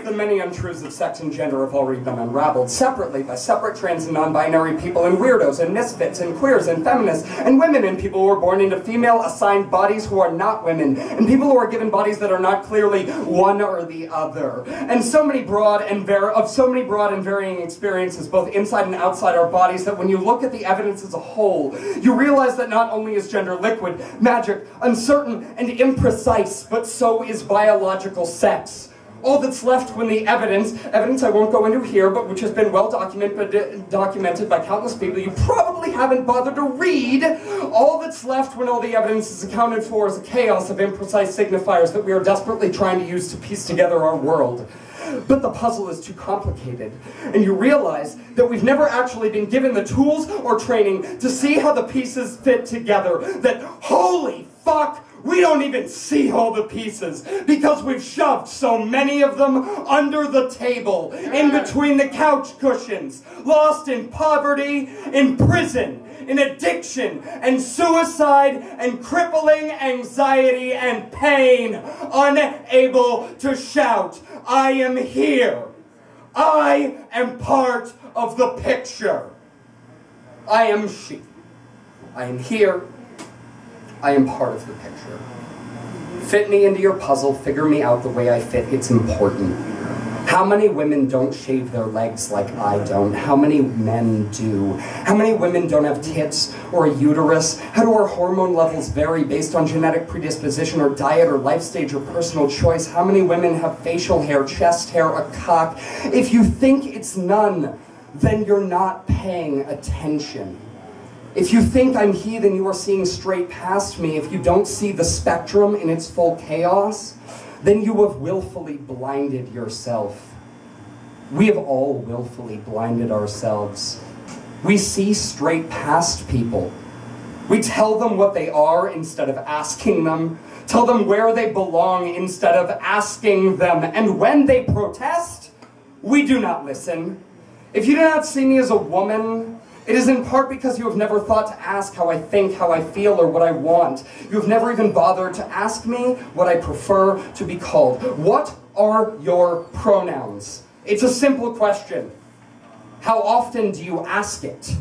the many untruths of sex and gender have already been unraveled separately by separate trans and non-binary people and weirdos and misfits and queers and feminists and women and people who are born into female-assigned bodies who are not women and people who are given bodies that are not clearly one or the other. And so many broad and varying experiences, both inside and outside our bodies, that when you look at the evidence as a whole, you realize that not only is gender liquid, magic, uncertain, and imprecise, but so is biological sex. All that's left when the evidence I won't go into here, but which has been well documented by countless people you probably haven't bothered to read, all that's left when all the evidence is accounted for is a chaos of imprecise signifiers that we are desperately trying to use to piece together our world. But the puzzle is too complicated, and you realize that we've never actually been given the tools or training to see how the pieces fit together, that holy fuck, we don't even see all the pieces because we've shoved so many of them under the table, in between the couch cushions, lost in poverty, in prison, in addiction and suicide and crippling anxiety and pain, unable to shout, I am here. I am part of the picture. I am she. I am here. I am part of the picture. Fit me into your puzzle, figure me out the way I fit, it's important. How many women don't shave their legs like I don't? How many men do? How many women don't have tits or a uterus? How do our hormone levels vary based on genetic predisposition or diet or life stage or personal choice? How many women have facial hair, chest hair, a cock? If you think it's none, then you're not paying attention. If you think I'm he, then you are seeing straight past me. If you don't see the spectrum in its full chaos, then you have willfully blinded yourself. We have all willfully blinded ourselves. We see straight past people. We tell them what they are instead of asking them. Tell them where they belong instead of asking them. And when they protest, we do not listen. If you do not see me as a woman, it is in part because you have never thought to ask how I think, how I feel, or what I want. You have never even bothered to ask me what I prefer to be called. What are your pronouns? It's a simple question. How often do you ask it?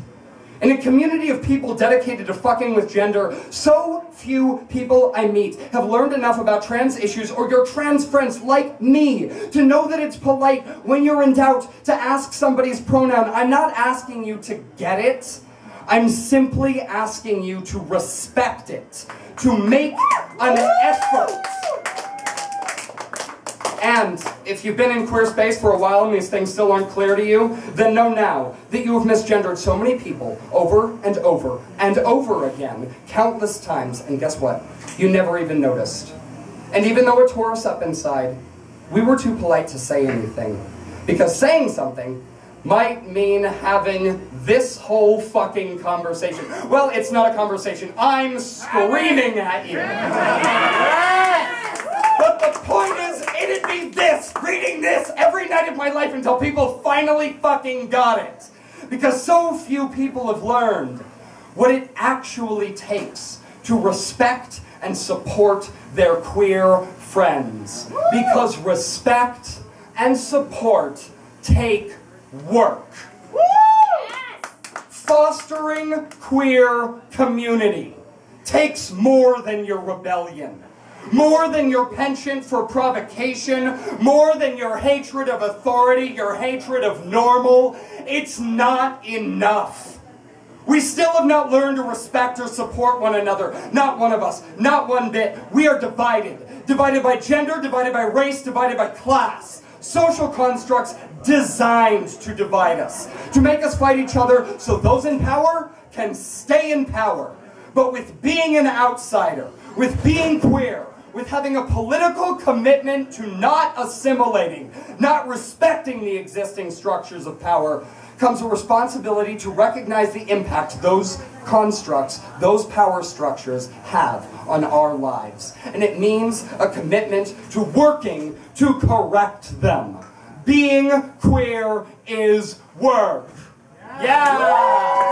In a community of people dedicated to fucking with gender, so few people I meet have learned enough about trans issues or your trans friends like me to know that it's polite when you're in doubt to ask somebody's pronoun. I'm not asking you to get it. I'm simply asking you to respect it, to make an effort. And if you've been in queer space for a while and these things still aren't clear to you, then know now that you have misgendered so many people over and over and over again, countless times, and guess what? You never even noticed. And even though it tore us up inside, we were too polite to say anything. Because saying something might mean having this whole fucking conversation. Well, it's not a conversation. I'm screaming at you. But the point is, it'd be this, reading this every night of my life until people finally fucking got it. Because so few people have learned what it actually takes to respect and support their queer friends. Because respect and support take work. Fostering queer community takes more than your rebellion. More than your penchant for provocation, more than your hatred of authority, your hatred of normal. It's not enough. We still have not learned to respect or support one another. Not one of us, not one bit. We are divided. Divided by gender, divided by race, divided by class. Social constructs designed to divide us. To make us fight each other so those in power can stay in power. But with being an outsider, with being queer, with having a political commitment to not assimilating, not respecting the existing structures of power, comes a responsibility to recognize the impact those constructs, those power structures have on our lives. And it means a commitment to working to correct them. Being queer is work. Yeah!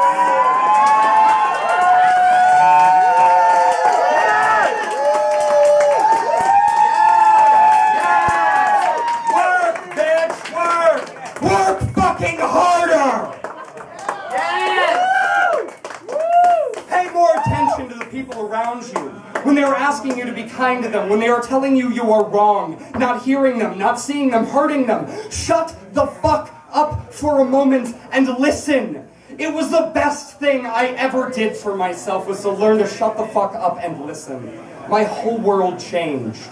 people around you, when they are asking you to be kind to them, when they are telling you you are wrong, not hearing them, not seeing them, hurting them, shut the fuck up for a moment and listen. It was the best thing I ever did for myself, was to learn to shut the fuck up and listen. My whole world changed.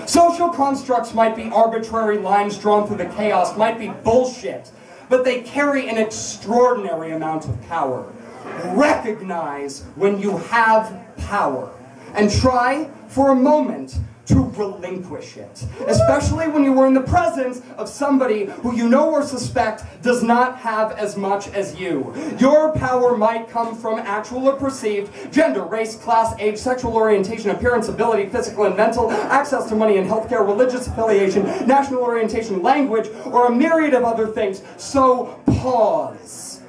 Social constructs might be arbitrary lines drawn through the chaos, might be bullshit, but they carry an extraordinary amount of power. Recognize when you have power, and try for a moment to relinquish it, especially when you are in the presence of somebody who you know or suspect does not have as much as you. Your power might come from actual or perceived gender, race, class, age, sexual orientation, appearance, ability, physical and mental, access to money and healthcare, religious affiliation, national orientation, language, or a myriad of other things. So pause.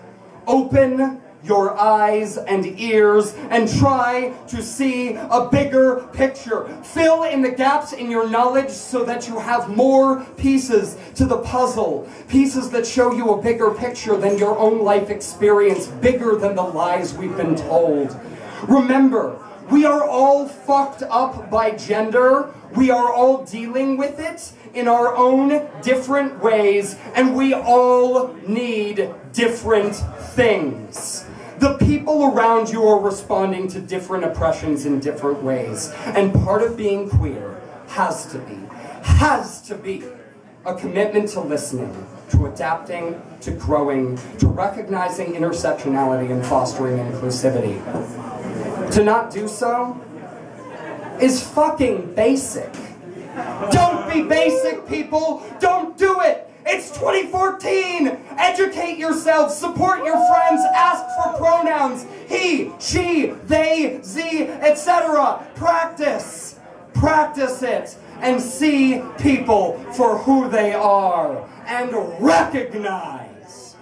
Open your eyes and ears and try to see a bigger picture. Fill in the gaps in your knowledge so that you have more pieces to the puzzle. Pieces that show you a bigger picture than your own life experience, bigger than the lies we've been told. Remember, we are all fucked up by gender. We are all dealing with it in our own different ways, and we all need different things. The people around you are responding to different oppressions in different ways, and part of being queer has to be a commitment to listening, to adapting, to growing, to recognizing intersectionality and fostering inclusivity. To not do so is fucking basic. Don't be basic, people! Don't do it! It's 2014! Educate yourselves, support your friends, ask for pronouns, he, she, they, ze, etc. Practice. Practice it. And see people for who they are. And recognize.